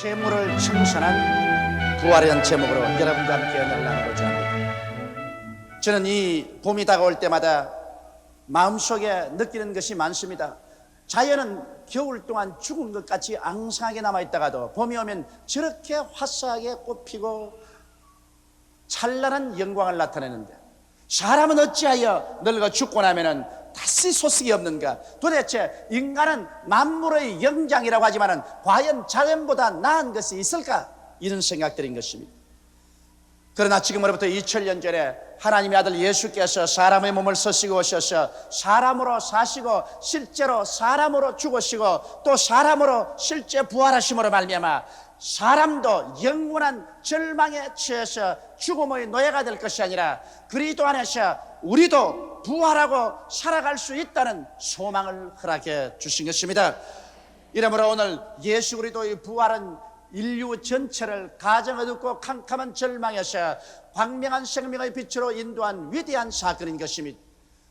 재물을 청산한 부활이라는 제목으로 여러분과 함께 연애를 나누고자 합니다. 저는 이 봄이 다가올 때마다 마음속에 느끼는 것이 많습니다. 자연은 겨울 동안 죽은 것 같이 앙상하게 남아있다가도 봄이 오면 저렇게 화사하게 꽃피고 찬란한 영광을 나타내는데, 사람은 어찌하여 늙어 죽고 나면은 다시 소식이 없는가? 도대체 인간은 만물의 영장이라고 하지만은 과연 자연보다 나은 것이 있을까? 이런 생각들인 것입니다. 그러나 지금으로부터 2000년 전에 하나님의 아들 예수께서 사람의 몸을 쓰시고 오셔서 사람으로 사시고 실제로 사람으로 죽으시고 또 사람으로 실제 부활하심으로 말미암아 사람도 영원한 절망에 처해서 죽음의 노예가 될 것이 아니라 그리스도 안에서 우리도 부활하고 살아갈 수 있다는 소망을 허락해 주신 것입니다. 이러므로 오늘 예수 그리스도의 부활은 인류 전체를 가정 어둡고 캄캄한 절망에서 광명한 생명의 빛으로 인도한 위대한 사건인 것입니다.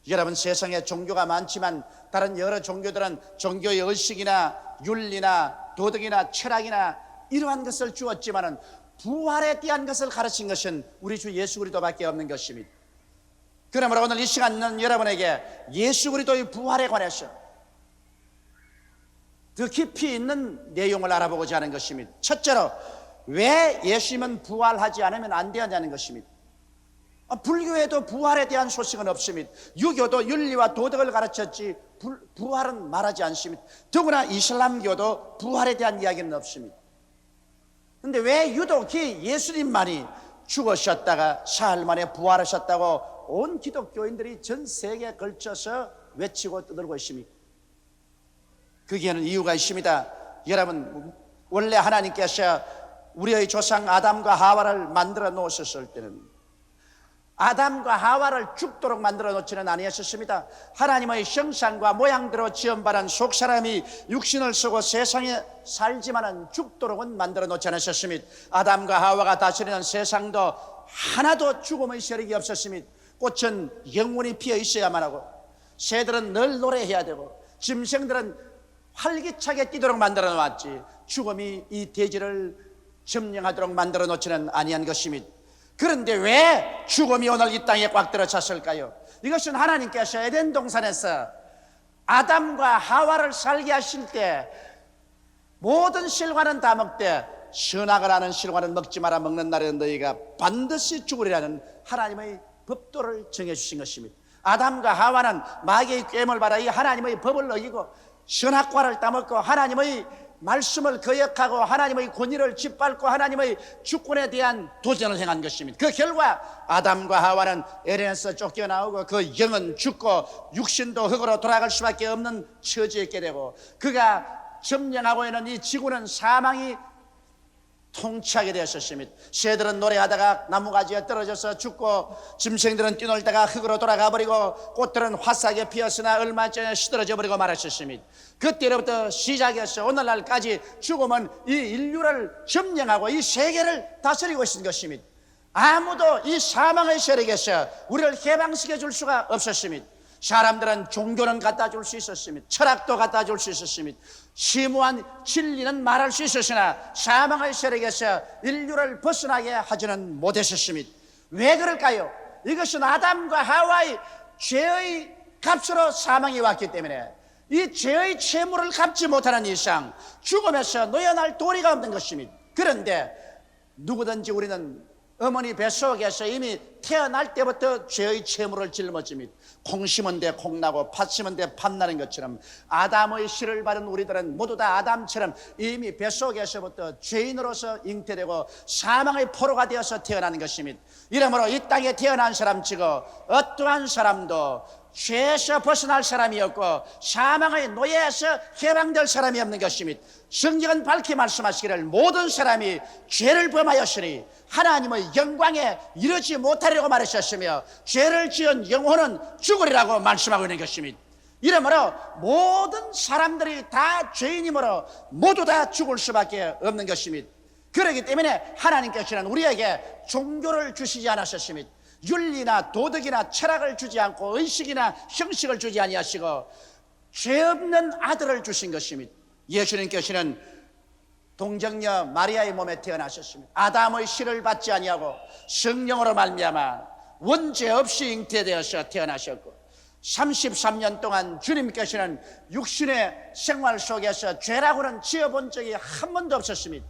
여러분, 세상에 종교가 많지만 다른 여러 종교들은 종교의 의식이나 윤리나 도덕이나 철학이나 이러한 것을 주었지만은 부활에 대한 것을 가르친 것은 우리 주 예수 그리스도밖에 없는 것입니다. 그러므로 오늘 이 시간은 여러분에게 예수 그리스도의 부활에 관해서 더 깊이 있는 내용을 알아보고자 하는 것입니다. 첫째로, 왜 예수님은 부활하지 않으면 안 되냐는 것입니다. 불교에도 부활에 대한 소식은 없습니다. 유교도 윤리와 도덕을 가르쳤지 부활은 말하지 않습니다. 더구나 이슬람교도 부활에 대한 이야기는 없습니다. 그런데 왜 유독이 예수님만이 죽으셨다가 사흘 만에 부활하셨다고 온 기독교인들이 전 세계에 걸쳐서 외치고 떠들고 있습니까? 거기에는 이유가 있습니다. 여러분, 원래 하나님께서 우리의 조상 아담과 하와를 만들어 놓으셨을 때는 아담과 하와를 죽도록 만들어 놓지는 아니하셨습니다. 하나님의 형상과 모양대로 지음받은 속사람이 육신을 쓰고 세상에 살지만은 죽도록은 만들어 놓지 않으셨습니다. 아담과 하와가 다스리는 세상도 하나도 죽음의 세력이 없었습니다. 꽃은 영원히 피어 있어야만 하고, 새들은 늘 노래해야 되고, 짐승들은 활기차게 뛰도록 만들어 놓았지 죽음이 이 대지를 점령하도록 만들어 놓지는 아니한 것입니다. 그런데 왜 죽음이 오늘 이 땅에 꽉 들어찼을까요? 이것은 하나님께서 에덴 동산에서 아담과 하와를 살게 하실 때 모든 실과는 다 먹되 선악을 아는 실과는 먹지 마라, 먹는 날에는 너희가 반드시 죽으리라는 하나님의 법도를 정해주신 것입니다. 아담과 하와는 마귀의 꾀임을 받아 이 하나님의 법을 어기고 선악과를 따먹고 하나님의 말씀을 거역하고 하나님의 권위를 짓밟고 하나님의 주권에 대한 도전을 행한 것입니다. 그 결과 아담과 하와는 에덴에서 쫓겨나오고 그 영은 죽고 육신도 흙으로 돌아갈 수밖에 없는 처지에 있게 되고, 그가 점령하고 있는 이 지구는 사망이 통치하게 되었습니다. 새들은 노래하다가 나무가지에 떨어져서 죽고, 짐승들은 뛰놀다가 흙으로 돌아가 버리고, 꽃들은 화사하게 피었으나 얼마 전에 시들어져 버리고 말았습니다. 그때로부터 시작해서 오늘날까지 죽음은 이 인류를 점령하고 이 세계를 다스리고 있는 것입니다. 아무도 이 사망의 세력에서 우리를 해방시켜 줄 수가 없었습니다. 사람들은 종교는 갖다 줄 수 있었습니다. 철학도 갖다 줄 수 있었습니다. 심오한 진리는 말할 수 있었으나 사망의 세력에서 인류를 벗어나게 하지는 못했었습니다. 왜 그럴까요? 이것은 아담과 하와의 죄의 값으로 사망이 왔기 때문에 이 죄의 채무를 갚지 못하는 이상 죽음에서 놓여날 도리가 없는 것입니다. 그런데 누구든지 우리는 어머니 뱃속에서 이미 태어날 때부터 죄의 채무를 짊어집니다. 콩 심은 데 콩 나고 팥 심은 데 팥 나는 것처럼 아담의 씨를 받은 우리들은 모두 다 아담처럼 이미 뱃속에서부터 죄인으로서 잉태되고 사망의 포로가 되어서 태어나는 것입니다. 이러므로 이 땅에 태어난 사람치고 어떠한 사람도 죄에서 벗어날 사람이 없고 사망의 노예에서 해방될 사람이 없는 것입니다. 성경은 밝히 말씀하시기를 모든 사람이 죄를 범하였으니 하나님의 영광에 이르지 못하리라고 말하셨으며 죄를 지은 영혼은 죽으리라고 말씀하고 있는 것입니다. 이러므로 모든 사람들이 다 죄인이므로 모두 다 죽을 수밖에 없는 것입니다. 그렇기 때문에 하나님께서는 우리에게 종교를 주시지 않으셨습니다. 윤리나 도덕이나 철학을 주지 않고 의식이나 형식을 주지 아니하시고 죄 없는 아들을 주신 것입니다. 예수님께서는 동정녀 마리아의 몸에 태어나셨습니다. 아담의 씨를 받지 아니하고 성령으로 말미암아 원죄 없이 잉태되어서 태어나셨고 33년 동안 주님께서는 육신의 생활 속에서 죄라고는 지어본 적이 한 번도 없었습니다.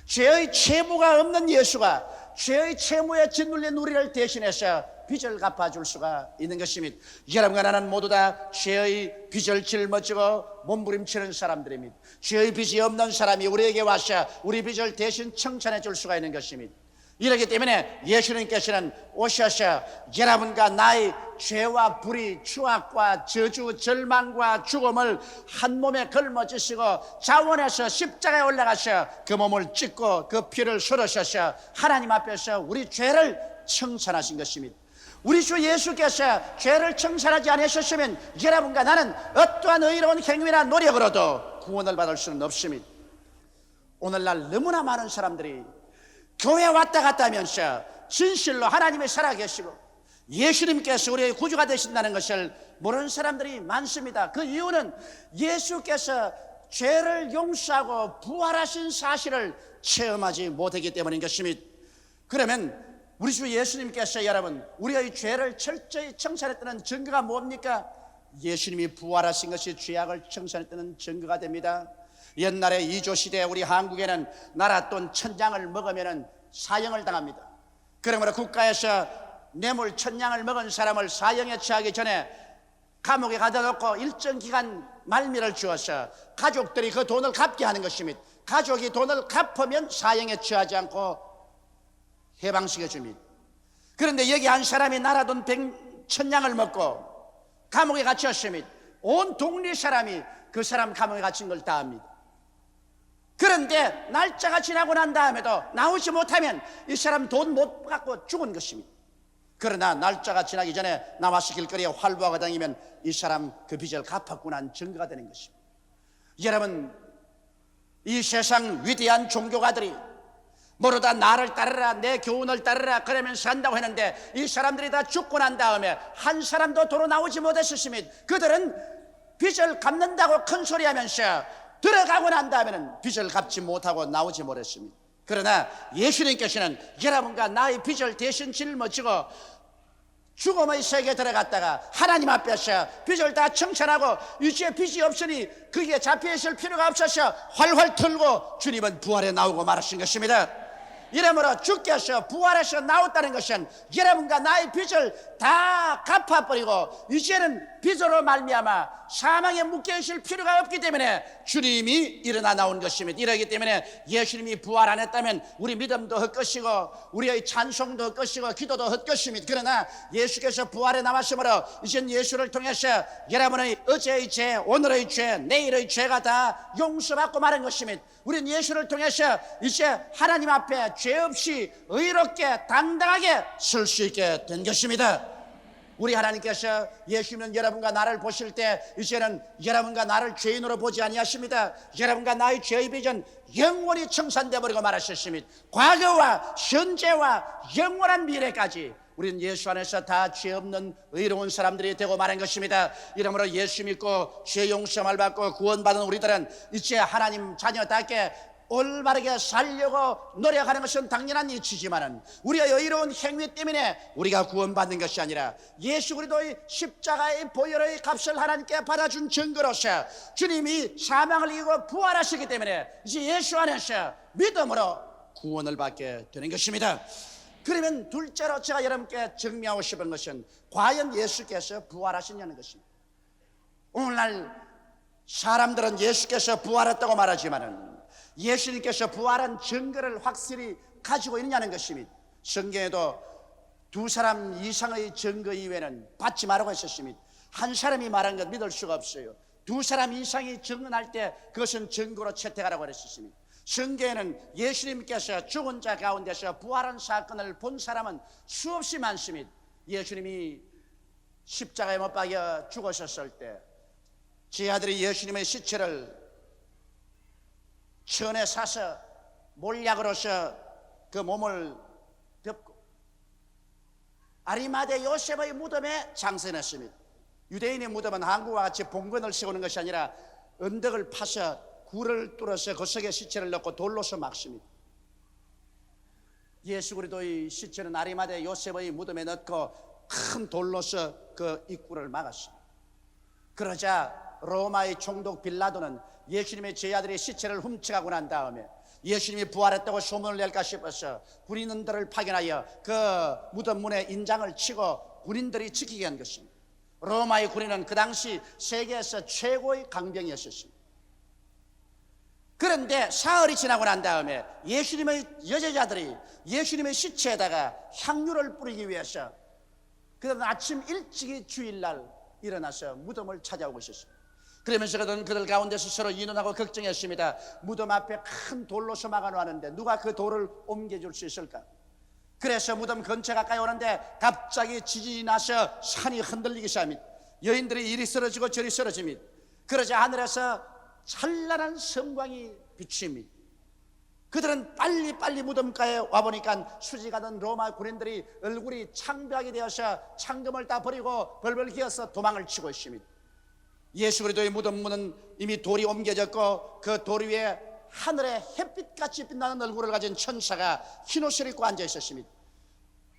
죄의 채무가 없는 예수가 죄의 채무에 짓눌린 우리를 대신해서 빚을 갚아줄 수가 있는 것입니다. 여러분과 나는 모두 다 죄의 빚을 짊어지고 몸부림치는 사람들입니다. 죄의 빚이 없는 사람이 우리에게 와서 우리 빚을 대신 청산해 줄 수가 있는 것입니다. 이렇기 때문에 예수님께서는 오셔서 여러분과 나의 죄와 불의, 추악과 저주, 절망과 죽음을 한 몸에 걸머지시고 자원해서 십자가에 올라가서 그 몸을 찢고 그 피를 쏟으셔서 하나님 앞에서 우리 죄를 청산하신 것입니다. 우리 주 예수께서 죄를 청산하지 않으셨으면 여러분과 나는 어떠한 의로운 행위나 노력으로도 구원을 받을 수는 없습니다. 오늘날 너무나 많은 사람들이 교회 왔다 갔다 하면서 진실로 하나님이 살아계시고 예수님께서 우리의 구주가 되신다는 것을 모르는 사람들이 많습니다. 그 이유는 예수께서 죄를 용서하고 부활하신 사실을 체험하지 못했기 때문인 것입니다. 그러면 우리 주 예수님께서 여러분 우리의 죄를 철저히 청산했다는 증거가 뭡니까? 예수님이 부활하신 것이 죄악을 청산했다는 증거가 됩니다. 옛날에 이조시대 우리 한국에는 나라 돈 1000장을 먹으면 사형을 당합니다. 그러므로 국가에서 뇌물 1000냥을 먹은 사람을 사형에 처하기 전에 감옥에 가둬 놓고 일정 기간 말미를 주어서 가족들이 그 돈을 갚게 하는 것입니다. 가족이 돈을 갚으면 사형에 처하지 않고 해방시켜 줍니다. 그런데 여기 한 사람이 나라 돈 1000냥을 먹고 감옥에 갇혔습니다. 온 동네 사람이 그 사람 감옥에 갇힌 걸 다 압니다. 그런데 날짜가 지나고 난 다음에도 나오지 못하면 이 사람 돈 못 갖고 죽은 것입니다. 그러나 날짜가 지나기 전에 나와서 길거리에 활보하고 다니면 이 사람 그 빚을 갚았구나 증거가 되는 것입니다. 여러분 이 세상 위대한 종교가들이 모두 다 나를 따르라 내 교훈을 따르라 그러면서 한다고 했는데 이 사람들이 다 죽고 난 다음에 한 사람도 도로 나오지 못했습니다. 그들은 빚을 갚는다고 큰 소리 하면서 들어가고 난 다음에는 빚을 갚지 못하고 나오지 못했습니다. 그러나 예수님께서는 여러분과 나의 빚을 대신 짊어지고 죽음의 세계에 들어갔다가 하나님 앞에서 빚을 다 청산하고 이제 빚이 없으니 그게 잡혀 있을 필요가 없어서 활활 털고 주님은 부활에 나오고 말하신 것입니다. 이러므로 주께서 부활해서 나왔다는 것은 여러분과 나의 빚을 다 갚아버리고 이제는 빚으로 말미암아 사망에 묶여있을 필요가 없기 때문에 주님이 일어나 나온 것입니다. 이러기 때문에 예수님이 부활 안 했다면 우리 믿음도 헛것이고 우리의 찬송도 헛것이고 기도도 헛것입니다. 그러나 예수께서 부활에 나왔으므로 이젠 예수를 통해서 여러분의 어제의 죄, 오늘의 죄, 내일의 죄가 다 용서받고 마는 것입니다. 우리는 예수를 통해서 이제 하나님 앞에 죄 없이 의롭게 당당하게 설 수 있게 된 것입니다. 우리 하나님께서 예수님은 여러분과 나를 보실 때 이제는 여러분과 나를 죄인으로 보지 아니하십니다. 여러분과 나의 죄의 빚은 영원히 청산되어 버리고 말하셨습니다. 과거와 현재와 영원한 미래까지 우리는 예수 안에서 다 죄 없는 의로운 사람들이 되고 마는 것입니다. 이러므로 예수 믿고 죄 용서를 받고 구원받은 우리들은 이제 하나님 자녀답게 올바르게 살려고 노력하는 것은 당연한 이치지만은 우리의 의로운 행위 때문에 우리가 구원받는 것이 아니라 예수 그리스도의 십자가의 보혈의 값을 하나님께 받아준 증거로서 주님이 사망을 이기고 부활하시기 때문에 이제 예수 안에서 믿음으로 구원을 받게 되는 것입니다. 그러면 둘째로 제가 여러분께 증명하고 싶은 것은 과연 예수께서 부활하시냐는 것입니다. 오늘날 사람들은 예수께서 부활했다고 말하지만은 예수님께서 부활한 증거를 확실히 가지고 있느냐는 것입니다. 성경에도 2사람 이상의 증거 이외에는 받지 말라고 했었습니다. 한 사람이 말한 것 믿을 수가 없어요. 2사람 이상이 증언할 때 그것은 증거로 채택하라고 그랬었습니다. 성경에는 예수님께서 죽은 자 가운데서 부활한 사건을 본 사람은 수없이 많습니다. 예수님이 십자가에 못 박여 죽으셨을 때 제 아들이 예수님의 시체를 천에 사서 몰약으로서 그 몸을 덮고 아리마대 요셉의 무덤에 장사했습니다. 유대인의 무덤은 한국과 같이 봉건을 세우는 것이 아니라 언덕을 파서 굴을 뚫어서 그 속에 시체를 넣고 돌로서 막습니다. 예수 그리스도의 시체는 아리마대 요셉의 무덤에 넣고 큰 돌로서 그 입구를 막았습니다. 그러자 로마의 총독 빌라도는 예수님의 제자들의 시체를 훔쳐가고 난 다음에 예수님이 부활했다고 소문을 낼까 싶어서 군인들을 파견하여 그 무덤 문에 인장을 치고 군인들이 지키게 한 것입니다. 로마의 군인은 그 당시 세계에서 최고의 강병이었습니다. 그런데 사흘이 지나고 난 다음에 예수님의 여제자들이 예수님의 시체에다가 향유를 뿌리기 위해서 그들은 아침 일찍이 주일날 일어나서 무덤을 찾아오고 있었습니다. 그러면서 그들 가운데서 서로 의논하고 걱정했습니다. 무덤 앞에 큰 돌로서 막아놓았는데 누가 그 돌을 옮겨줄 수 있을까? 그래서 무덤 근처 가까이 오는데 갑자기 지진이 나서 산이 흔들리기 시작합니다. 여인들이 이리 쓰러지고 저리 쓰러집니다. 그러자 하늘에서 찬란한 성광이 비칩니다. 그들은 빨리 무덤가에 와보니까 수직하던 로마 군인들이 얼굴이 창백하게 되어서 창금을 다 버리고 벌벌 기어서 도망을 치고 있습니다. 예수 그리스도의 무덤 문은 이미 돌이 옮겨졌고 그 돌 위에 하늘에 햇빛같이 빛나는 얼굴을 가진 천사가 흰 옷을 입고 앉아 있었습니다.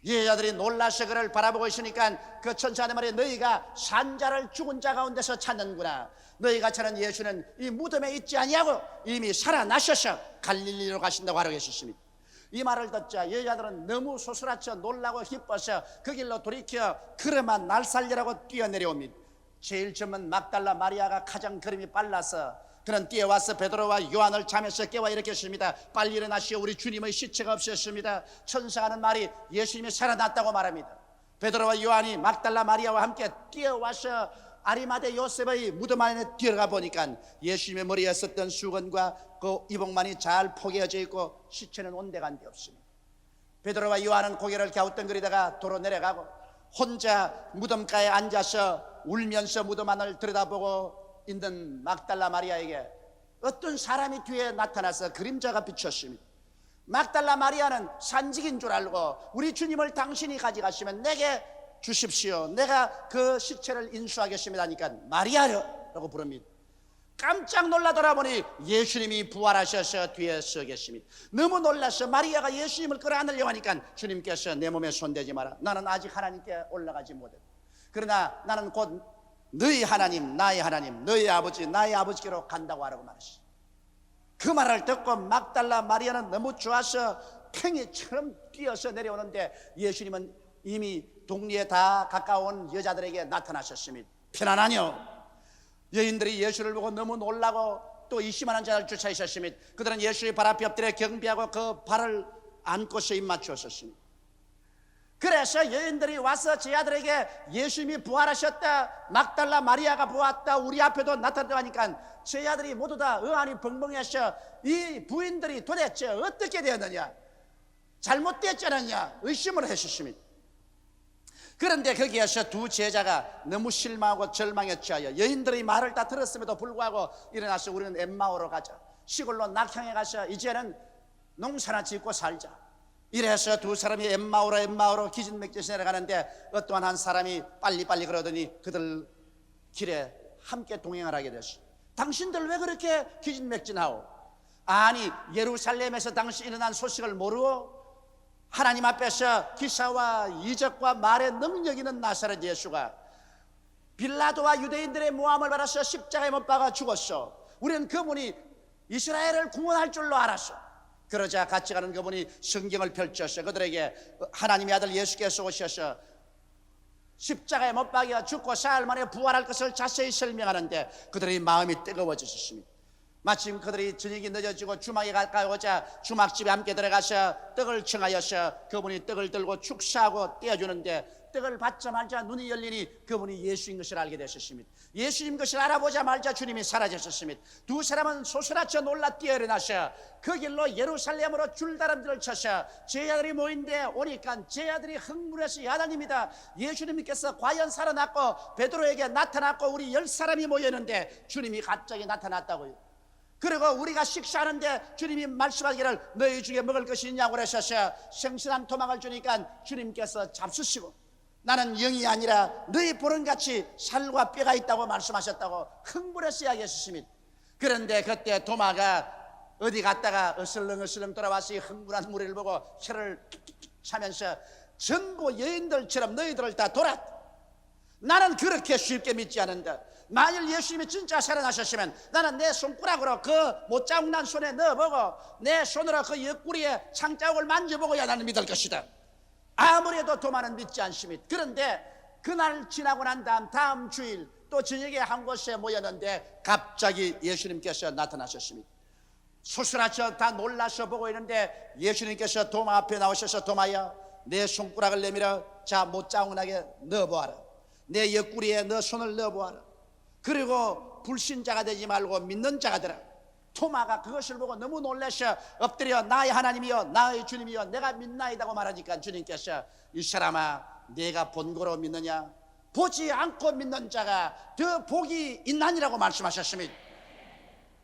예자들이 놀라서 그를 바라보고 있으니까 그 천사한테 말해, 너희가 산자를 죽은 자 가운데서 찾는구나. 너희가 찾는 예수는 이 무덤에 있지 아니하고 이미 살아나셔서 갈릴리로 가신다고 하라고 했었습니다. 이 말을 듣자 여자들은 너무 소스라쳐 놀라고 기뻐서 그 길로 돌이켜 그러마 날 살리라고 뛰어내려옵니다. 제일 처음은 막달라 마리아가 가장 걸음이 빨라서 그는 뛰어와서 베드로와 요한을 잠에서 깨워 일으켰습니다. 빨리 일어나시오, 우리 주님의 시체가 없었습니다. 천사가 하는 말이 예수님이 살아났다고 말합니다. 베드로와 요한이 막달라 마리아와 함께 뛰어와서 아리마대 요셉의 무덤 안에 들어가 보니까 예수님의 머리에 썼던 수건과 그 이복만이 잘 포개어져 있고 시체는 온데간데 없습니다. 베드로와 요한은 고개를 갸우뚱거리다가 도로 내려가고 혼자 무덤가에 앉아서 울면서 무덤 안을 들여다보고 있는 막달라 마리아에게 어떤 사람이 뒤에 나타나서 그림자가 비쳤습니다. 막달라 마리아는 산직인 줄 알고 우리 주님을 당신이 가져가시면 내게 주십시오, 내가 그 시체를 인수하겠습니다 하니까 마리아라고 부릅니다. 깜짝 놀라 돌아보니 예수님이 부활하셔서 뒤에 서 계십니다. 너무 놀라서 마리아가 예수님을 끌어안으려고 하니까 주님께서 내 몸에 손대지 마라, 나는 아직 하나님께 올라가지 못했다. 그러나 나는 곧 너희 하나님, 나의 하나님, 너희 아버지, 나의 아버지께로 간다고 하라고 말했어요. 그 말을 듣고 막달라 마리아는 너무 좋아서 팽이처럼 뛰어서 내려오는데 예수님은 이미 동리에 다 가까운 여자들에게 나타나셨습니다. 편안하뇨? 여인들이 예수를 보고 너무 놀라고 또 의심하는 자를 쫓아 있었습니다. 그들은 예수의 발 앞에 엎드려 경배하고 그 발을 안고서 입맞추었습니다. 그래서 여인들이 와서 제 아들에게 예수님이 부활하셨다, 막달라 마리아가 보았다, 우리 앞에도 나타났다 하니까 제 아들이 모두 다 의안이 벙벙해서 이 부인들이 도대체 어떻게 되었느냐, 잘못되었지 않았냐 의심을 했습니다. 그런데 거기에서 두 제자가 너무 실망하고 절망에 취하여 여인들의 말을 다 들었음에도 불구하고 일어나서 우리는 엠마오로 가자, 시골로 낙향에 가서 이제는 농사나 짓고 살자. 이래서 두 사람이 엠마오로 기진맥진해서 내려가는데 어떠한 한 사람이 빨리빨리 그러더니 그들 길에 함께 동행을 하게 됐어. 당신들 왜 그렇게 기진맥진하오? 아니 예루살렘에서 당시 일어난 소식을 모르고 하나님 앞에서 기사와 이적과 말의 능력 있는 나사렛 예수가 빌라도와 유대인들의 모함을 받아서 십자가에 못 박아 죽었어. 우리는 그분이 이스라엘을 구원할 줄로 알았어. 그러자 같이 가는 그분이 성경을 펼쳐서 그들에게 하나님의 아들 예수께서 오셔서 십자가에 못 박여 죽고 사흘 만에 부활할 것을 자세히 설명하는데 그들의 마음이 뜨거워졌습니다. 마침 그들이 저녁이 늦어지고 주막에 가까이오자 주막집에 함께 들어가서 떡을 청하여서 그분이 떡을 들고 축사하고 떼어주는데 떡을 받자마자 눈이 열리니 그분이 예수인 것을 알게 되셨습니다. 예수님 것을 알아보자마자 주님이 사라졌습니다. 두 사람은 소스라쳐 놀라 뛰어일어나서 그 길로 예루살렘으로 줄다람쥐를 쳐서 제자들이 모인데 오니까 제자들이 흥분해서 야단입니다. 예수님께서 과연 살아났고 베드로에게 나타났고 우리 10사람이 모였는데 주님이 갑자기 나타났다고요. 그리고 우리가 식사하는데 주님이 말씀하기를 너희 중에 먹을 것이 있냐고 그러셔서 생선한 토막을 주니까 주님께서 잡수시고 나는 영이 아니라 너희 보는같이 살과 뼈가 있다고 말씀하셨다고 흥분해서 이야기하셨습니다. 그런데 그때 도마가 어디 갔다가 어슬렁어슬렁 돌아와서 이 흥분한 무리를 보고 혀를 차면서 전부 여인들처럼 너희들을 다 돌았다. 나는 그렇게 쉽게 믿지 않는다. 만일 예수님이 진짜 살아나셨으면 나는 내 손가락으로 그 못자국난 손에 넣어보고 내 손으로 그 옆구리에 창자국을 만져보고야 나는 믿을 것이다. 아무래도 도마는 믿지 않습니다. 그런데 그날 지나고 난 다음 주일 또 저녁에 한 곳에 모였는데 갑자기 예수님께서 나타나셨습니다. 소스라쳐 다 놀라서 보고 있는데 예수님께서 도마 앞에 나오셔서 도마야 내 손가락을 내밀어 자 못자국나게 넣어보아라. 내 옆구리에 너 손을 넣어보아라. 그리고 불신자가 되지 말고 믿는 자가 되라. 토마가 그것을 보고 너무 놀라서 엎드려 나의 하나님이여 나의 주님이여 내가 믿나이다고 말하니까 주님께서 이 사람아 내가 본고로 믿느냐? 보지 않고 믿는 자가 더 복이 있나니라고 말씀하셨습니다.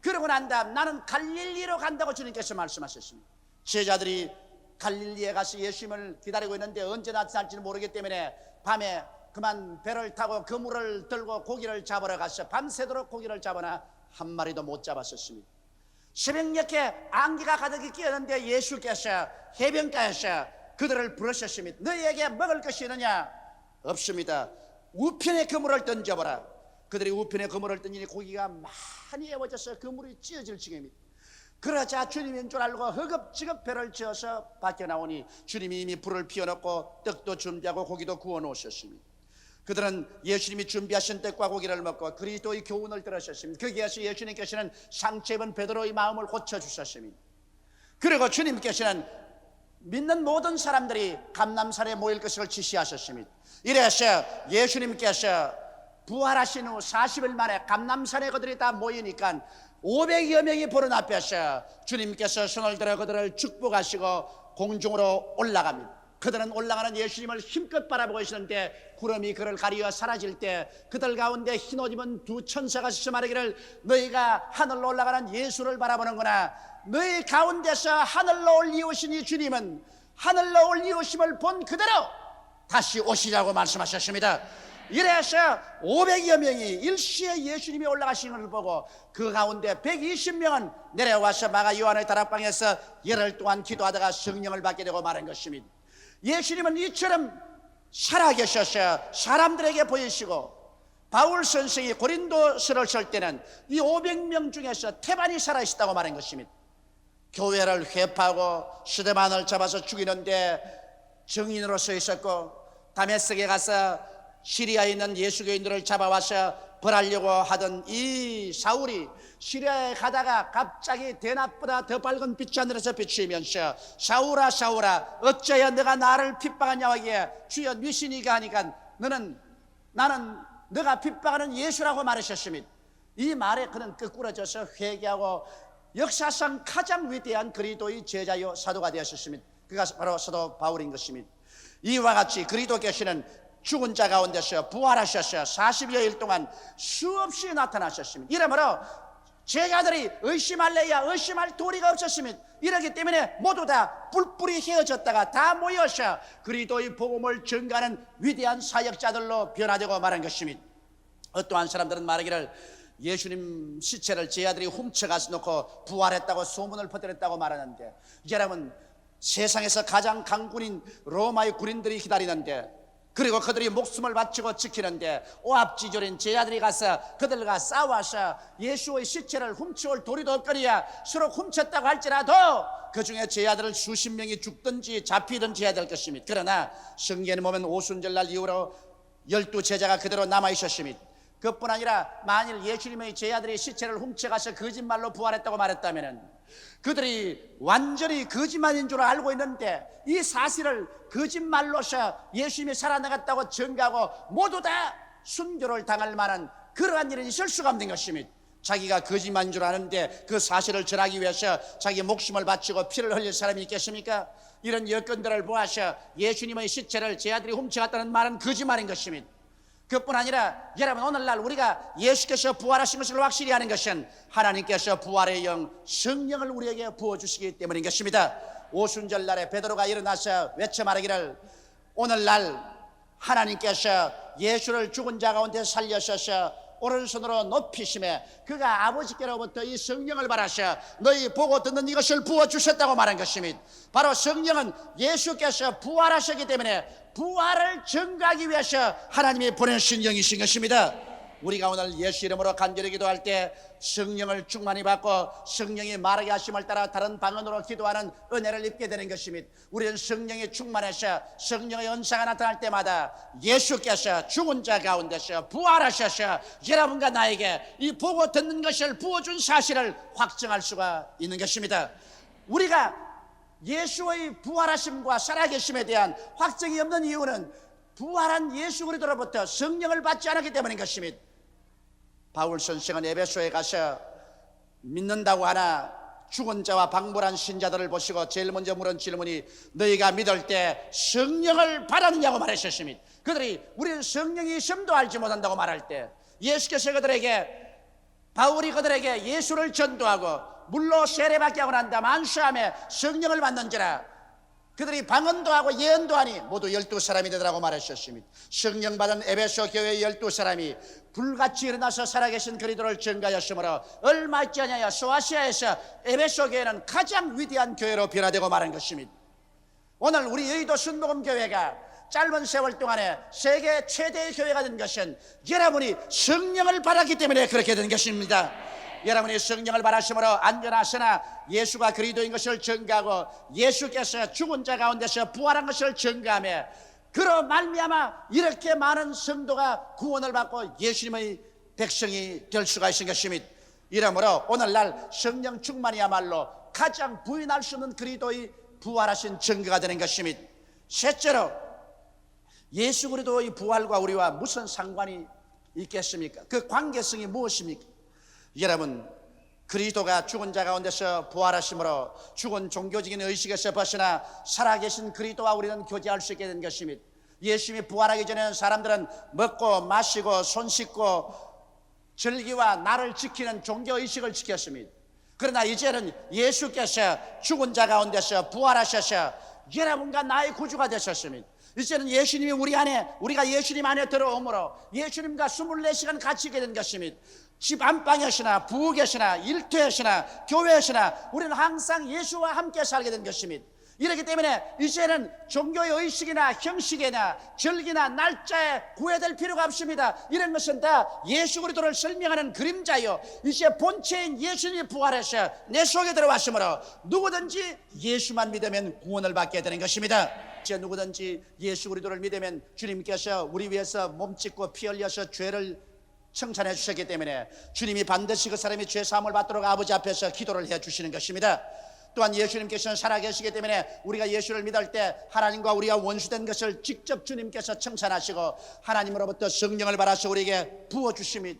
그러고 난 다음 나는 갈릴리로 간다고 주님께서 말씀하셨습니다. 제자들이 갈릴리에 가서 예수님을 기다리고 있는데 언제 나타날지는 모르기 때문에 밤에 그만 배를 타고 그물을 들고 고기를 잡으러 가서 밤새도록 고기를 잡으나 한 마리도 못 잡았었습니다. 새벽녘에 안개가 가득히 끼었는데 예수께서 해변가에서 그들을 부르셨습니다. 너희에게 먹을 것이 있느냐? 없습니다. 우편에 그물을 던져보라. 그들이 우편에 그물을 던지니 고기가 많이 애워져서 그물이 찢어질 지경입니다. 그러자 주님인 줄 알고 허겁지겁 배를 지어서 밖에 나오니 주님이 이미 불을 피워놓고 떡도 준비하고 고기도 구워 놓으셨습니다. 그들은 예수님이 준비하신 떡과 고기를 먹고 그리스도의 교훈을 들으셨습니다. 거기에서 예수님께서는 상처 입은 베드로의 마음을 고쳐주셨습니다. 그리고 주님께서는 믿는 모든 사람들이 감람산에 모일 것을 지시하셨습니다. 이래서 예수님께서 부활하신 후 40일 만에 감람산에 그들이 다 모이니까 500여 명이 보는 앞에서 주님께서 손을 들어 그들을 축복하시고 공중으로 올라갑니다. 그들은 올라가는 예수님을 힘껏 바라보고 있었는데 구름이 그를 가리어 사라질 때 그들 가운데 흰옷 입은 두 천사가 서서 말하기를 너희가 하늘로 올라가는 예수를 바라보는구나. 너희 가운데서 하늘로 올리우신 이 주님은 하늘로 올리우심을 본 그대로 다시 오시라고 말씀하셨습니다. 이래서 500여 명이 일시에 예수님이 올라가시는 것을 보고 그 가운데 120명은 내려와서 마가 요한의 다락방에서 열흘 동안 기도하다가 성령을 받게 되고 말한 것입니다. 예수님은 이처럼 살아계셔서 사람들에게 보이시고 바울 선생이 고린도서를 쓸 때는 이 500명 중에서 태반이 살아있다고 말한 것입니다. 교회를 회파하고 스데반을 잡아서 죽이는데 증인으로 서 있었고 다메섹에 가서 시리아에 있는 예수교인들을 잡아와서 벌하려고 하던 이 사울이 시리아에 가다가 갑자기 대낮보다 더 밝은 빛이 하늘에서 비추면서 사울아 사울아 어찌하여 너가 나를 핍박하냐고 하기에 주여 미시니가 하니까 나는 너가 핍박하는 예수라고 말하셨습니다. 이 말에 그는 거꾸러져서 회개하고 역사상 가장 위대한 그리스도의 제자요 사도가 되었습니다. 그가 바로 사도 바울인 것입니다. 이와 같이 그리스도께서는 죽은 자 가운데서 부활하셔서 40여일 동안 수없이 나타나셨습니다. 이러므로 제자들이 의심할래야 의심할 도리가 없었습니다. 이러기 때문에 모두 다 뿔뿔이 헤어졌다가 다 모여서 그리스도의 복음을 전가하는 위대한 사역자들로 변화되고 말한 것입니다. 어떠한 사람들은 말하기를 예수님 시체를 제자들이 훔쳐가서 놓고 부활했다고 소문을 퍼뜨렸다고 말하는데 여러분 세상에서 가장 강군인 로마의 군인들이 기다리는데 그리고 그들이 목숨을 바치고 지키는데 오합지졸인 제자들이 가서 그들과 싸워서 예수의 시체를 훔쳐올 도리도 없거니와 서로 훔쳤다고 할지라도 그 중에 제자들을 수십 명이 죽든지 잡히든지 해야 될 것입니다. 그러나 성경에 보면 오순절날 이후로 12 제자가 그대로 남아있었습니다. 그뿐 아니라 만일 예수님의 제자들이 시체를 훔쳐가서 거짓말로 부활했다고 말했다면 그들이 완전히 거짓말인 줄 알고 있는데 이 사실을 거짓말로서 예수님이 살아나갔다고 증거하고 모두 다 순교를 당할 만한 그러한 일은 있을 수가 없는 것입니다. 자기가 거짓말인 줄 아는데 그 사실을 전하기 위해서 자기 목숨을 바치고 피를 흘릴 사람이 있겠습니까? 이런 여건들을 보아서 예수님의 시체를 제자들이 훔쳐갔다는 말은 거짓말인 것입니다. 그뿐 아니라 여러분, 오늘날 우리가 예수께서 부활하신 것을 확실히 아는 것은 하나님께서 부활의 영 성령을 우리에게 부어주시기 때문인 것입니다. 오순절 날에 베드로가 일어나서 외쳐 말하기를 오늘날 하나님께서 예수를 죽은 자 가운데 살려셔서 오른손으로 높이심에 그가 아버지께로부터 이 성령을 받아서 너희 보고 듣는 이것을 부어주셨다고 말한 것입니다. 바로 성령은 예수께서 부활하셨기 때문에 부활을 증거하기 위해서 하나님이 보내신 영이신 것입니다. 우리가 오늘 예수 이름으로 간절히 기도할 때 성령을 충만히 받고 성령이 말하게 하심을 따라 다른 방언으로 기도하는 은혜를 입게 되는 것입니다. 우리는 성령이 충만해서 성령의 은사가 나타날 때마다 예수께서 죽은 자 가운데서 부활하셔서 여러분과 나에게 이 보고 듣는 것을 부어준 사실을 확증할 수가 있는 것입니다. 우리가 예수의 부활하심과 살아계심에 대한 확증이 없는 이유는 부활한 예수 그리스도로부터 성령을 받지 않았기 때문인 것입니다. 바울 선생은 에베소에 가서 믿는다고 하나 죽은 자와 방불한 신자들을 보시고 제일 먼저 물은 질문이 너희가 믿을 때 성령을 받았느냐고 말하셨습니다. 그들이 우리는 성령이 있음도 알지 못한다고 말할 때 예수께서 바울이 그들에게 예수를 전도하고 물로 세례받게 하고 난 다음 안수함에 성령을 받는지라 그들이 방언도 하고 예언도 하니 모두 12사람이 되더라고 말하셨습니다. 성령 받은 에베소 교회의 12사람이 불같이 일어나서 살아계신 그리스도를 증거하였으므로 얼마 있지 않아야 소아시아에서 에베소 교회는 가장 위대한 교회로 변화되고 말한 것입니다. 오늘 우리 여의도 순복음교회가 짧은 세월 동안에 세계 최대의 교회가 된 것은 여러분이 성령을 받았기 때문에 그렇게 된 것입니다. 여러분이 성령을 받으심으로 안전하시나 예수가 그리스도인 것을 증거하고 예수께서 죽은 자 가운데서 부활한 것을 증거하며 그로 말미암아 이렇게 많은 성도가 구원을 받고 예수님의 백성이 될 수가 있는 것입니다. 이러므로 오늘날 성령 충만이야말로 가장 부인할 수 없는 그리스도의 부활하신 증거가 되는 것입니다. 셋째로 예수 그리스도의 부활과 우리와 무슨 상관이 있겠습니까? 그 관계성이 무엇입니까? 여러분, 그리스도가 죽은 자 가운데서 부활하심으로 죽은 종교적인 의식에서 벗어나 살아계신 그리스도와 우리는 교제할 수 있게 된 것입니다. 예수님이 부활하기 전에는 사람들은 먹고 마시고 손 씻고 절기와 날을 지키는 종교의식을 지켰습니다. 그러나 이제는 예수께서 죽은 자 가운데서 부활하셔서 여러분과 나의 구주가 되셨습니다. 이제는 예수님이 우리가 예수님 안에 들어오므로 예수님과 24시간 같이 있게 된 것입니다. 집 안방에서나 부엌에서나 일터에서나 교회에서나 우리는 항상 예수와 함께 살게 된 것입니다. 이렇기 때문에 이제는 종교의 의식이나 형식이나 절기나 날짜에 구애될 필요가 없습니다. 이런 것은 다 예수 그리스도를 설명하는 그림자요, 이제 본체인 예수님이 부활해서 내 속에 들어왔으므로 누구든지 예수만 믿으면 구원을 받게 되는 것입니다. 이제 누구든지 예수 그리스도를 믿으면 주님께서 우리 위해서 몸짓고 피 흘려서 죄를 청산해 주셨기 때문에 주님이 반드시 그 사람이 죄 사함을 받도록 아버지 앞에서 기도를 해 주시는 것입니다. 또한 예수님께서는 살아계시기 때문에 우리가 예수를 믿을 때 하나님과 우리가 원수된 것을 직접 주님께서 청산하시고 하나님으로부터 성령을 받아서 우리에게 부어주심이,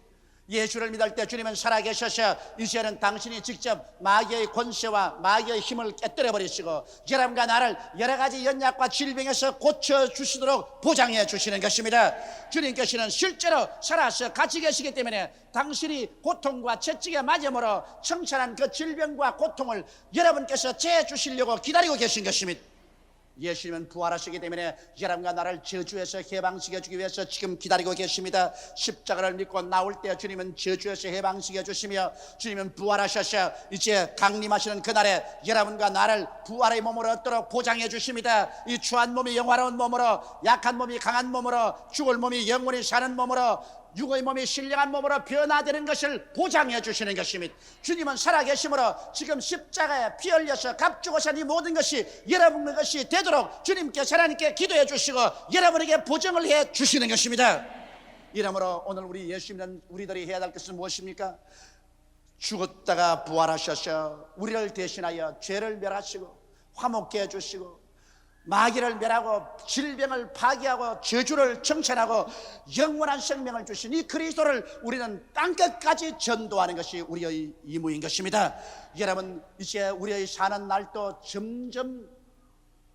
예수를 믿을 때 주님은 살아계셔서 이제는 당신이 직접 마귀의 권세와 마귀의 힘을 깨뜨려 버리시고 여러분과 나를 여러 가지 연약과 질병에서 고쳐주시도록 보장해 주시는 것입니다. 주님께서는 실제로 살아서 같이 계시기 때문에 당신이 고통과 채찍에 맞음으로 청산한 그 질병과 고통을 여러분께서 재주시려고 기다리고 계신 것입니다. 예수님은 부활하시기 때문에 여러분과 나를 저주에서 해방시켜주기 위해서 지금 기다리고 계십니다. 십자가를 믿고 나올 때 주님은 저주에서 해방시켜 주시며 주님은 부활하셔서 이제 강림하시는 그날에 여러분과 나를 부활의 몸으로 얻도록 보장해 주십니다. 이 추한 몸이 영화로운 몸으로, 약한 몸이 강한 몸으로, 죽을 몸이 영원히 사는 몸으로, 육의 몸이 신령한 몸으로 변화되는 것을 보장해 주시는 것입니다. 주님은 살아계심으로 지금 십자가에 피 흘려서 값주고 산 이 모든 것이 여러분의 것이 되도록 주님께서 하나님께 기도해 주시고 여러분에게 보증을 해 주시는 것입니다. 이러므로 오늘 우리 예수 믿는 우리들이 해야 될 것은 무엇입니까? 죽었다가 부활하셔서 우리를 대신하여 죄를 멸하시고 화목케 해주시고 마귀를 멸하고 질병을 파괴하고 저주를 정천하고 영원한 생명을 주신 이 그리스도를 우리는 땅끝까지 전도하는 것이 우리의 임무인 것입니다. 여러분, 이제 우리의 사는 날도 점점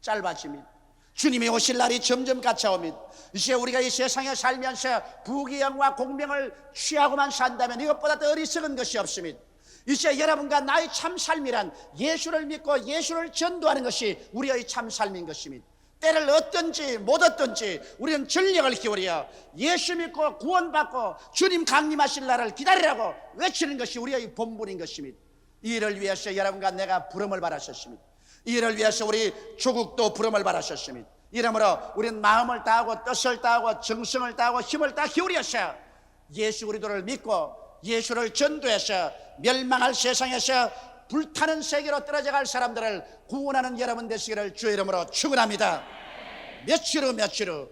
짧아집니다. 주님이 오실 날이 점점 가까웁니다. 이제 우리가 이 세상에 살면서 부귀영화 공명을 취하고만 산다면 이것보다 더 어리석은 것이 없습니다. 이제 여러분과 나의 참 삶이란 예수를 믿고 예수를 전도하는 것이 우리의 참 삶인 것입니다. 때를 얻든지 못 얻든지 우리는 전력을 기울여 예수 믿고 구원받고 주님 강림하실 날을 기다리라고 외치는 것이 우리의 본분인 것입니다. 이 일을 위해서 여러분과 내가 부름을 받으셨습니다. 이 일을 위해서 우리 조국도 부름을 받으셨습니다. 이러므로 우리는 마음을 다하고 뜻을 다하고 정성을 다하고 힘을 다 기울여서 예수 그리스도를 믿고 예수를 전도해서 멸망할 세상에서 불타는 세계로 떨어져 갈 사람들을 구원하는 여러분 되시기를 주의 이름으로 축원합니다. 며칠 후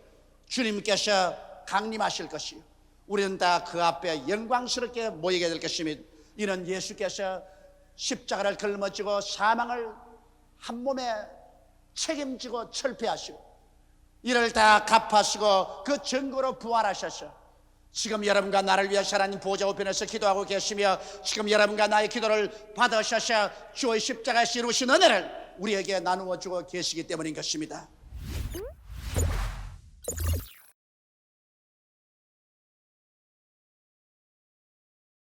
주님께서 강림하실 것이요 우리는 다 그 앞에 영광스럽게 모이게 될 것입니다. 이는 예수께서 십자가를 걸머지고 사망을 한 몸에 책임지고 철폐하시고 이를 다 갚으시고 그 증거로 부활하셔서 지금 여러분과 나를 위해서 하나님 보좌 우편에서 기도하고 계시며 지금 여러분과 나의 기도를 받으셔서 주의 십자가에서 이루신 은혜를 우리에게 나누어 주고 계시기 때문인 것입니다.